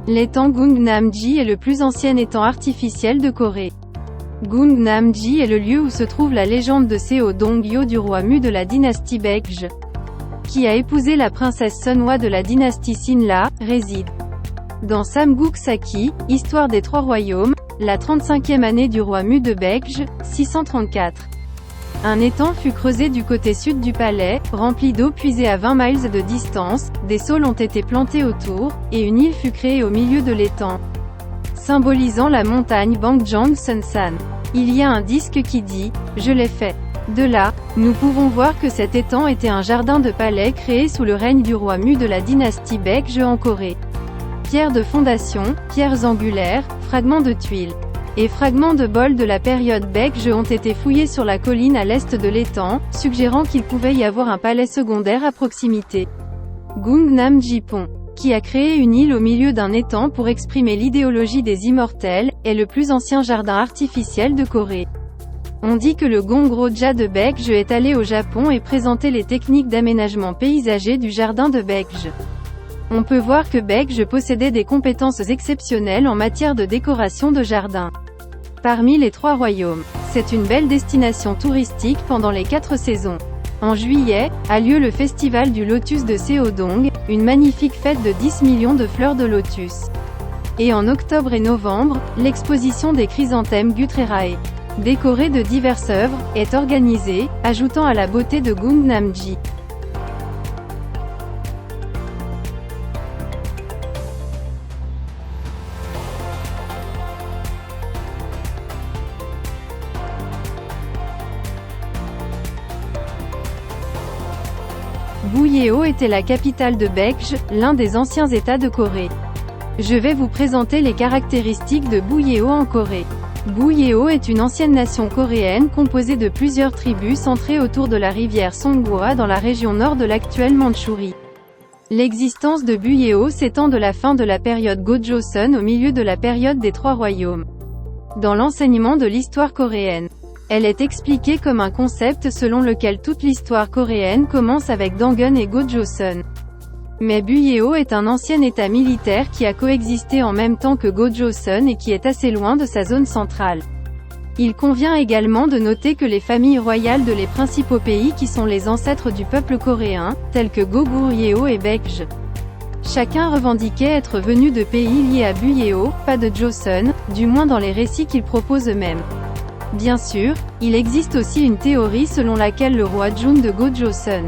L'étang Gungnam-ji est le plus ancien étang artificiel de Corée. Gungnam-ji est le lieu où se trouve la légende de Seo Dong-yo du roi Mu de la dynastie Baekje, qui a épousé la princesse Sunhwa de la dynastie Sinla, réside. Dans Samguk-saki, Histoire des Trois Royaumes, la 35e année du roi Mu de Baekje, 634. Un étang fut creusé du côté sud du palais, rempli d'eau puisée à 20 miles de distance, des saules ont été plantés autour, et une île fut créée au milieu de l'étang, symbolisant la montagne Bangjang Sunsan. Il y a un disque qui dit « Je l'ai fait ». De là, nous pouvons voir que cet étang était un jardin de palais créé sous le règne du roi Mu de la dynastie Baekje en Corée. Pierres de fondation, pierres angulaires, fragments de tuiles et fragments de bols de la période Baekje ont été fouillés sur la colline à l'est de l'étang, suggérant qu'il pouvait y avoir un palais secondaire à proximité. Gungnam-ji Pont, qui a créé une île au milieu d'un étang pour exprimer l'idéologie des immortels, est le plus ancien jardin artificiel de Corée. On dit que le Gongroja de Baekje est allé au Japon et présenté les techniques d'aménagement paysager du jardin de Baekje. On peut voir que Baekje possédait des compétences exceptionnelles en matière de décoration de jardin. Parmi les trois royaumes, c'est une belle destination touristique pendant les 4 saisons. En juillet, a lieu le festival du lotus de Seodong, une magnifique fête de 10 millions de fleurs de lotus. Et en octobre et novembre, l'exposition des chrysanthèmes Gutrerae, décorée de diverses œuvres, est organisée, ajoutant à la beauté de Gungnam-ji. Buyeo était la capitale de Baekje, l'un des anciens États de Corée. Je vais vous présenter les caractéristiques de Buyeo en Corée. Buyeo est une ancienne nation coréenne composée de plusieurs tribus centrées autour de la rivière Songhwa dans la région nord de l'actuelle Mandchourie. L'existence de Buyeo s'étend de la fin de la période Gojoseon au milieu de la période des Trois Royaumes. Dans l'enseignement de l'histoire coréenne, elle est expliquée comme un concept selon lequel toute l'histoire coréenne commence avec Dangun et Gojoseon. Mais Buyeo est un ancien état militaire qui a coexisté en même temps que Gojoseon et qui est assez loin de sa zone centrale. Il convient également de noter que les familles royales de les principaux pays qui sont les ancêtres du peuple coréen, tels que Goguryeo et Baekje, chacun revendiquait être venu de pays liés à Buyeo, pas de Joseon, du moins dans les récits qu'ils proposent eux-mêmes. Bien sûr, il existe aussi une théorie selon laquelle le roi Jun de Gojoseon,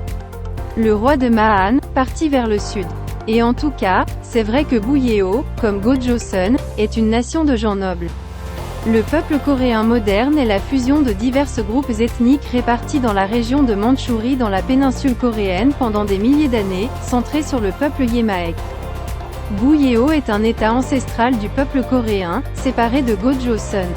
le roi de Mahan, partit vers le sud. Et en tout cas, c'est vrai que Buyeo, comme Gojoseon, est une nation de gens nobles. Le peuple coréen moderne est la fusion de divers groupes ethniques répartis dans la région de Mandchourie dans la péninsule coréenne pendant des milliers d'années, centrés sur le peuple Yemaek. Buyeo est un état ancestral du peuple coréen, séparé de Gojoseon.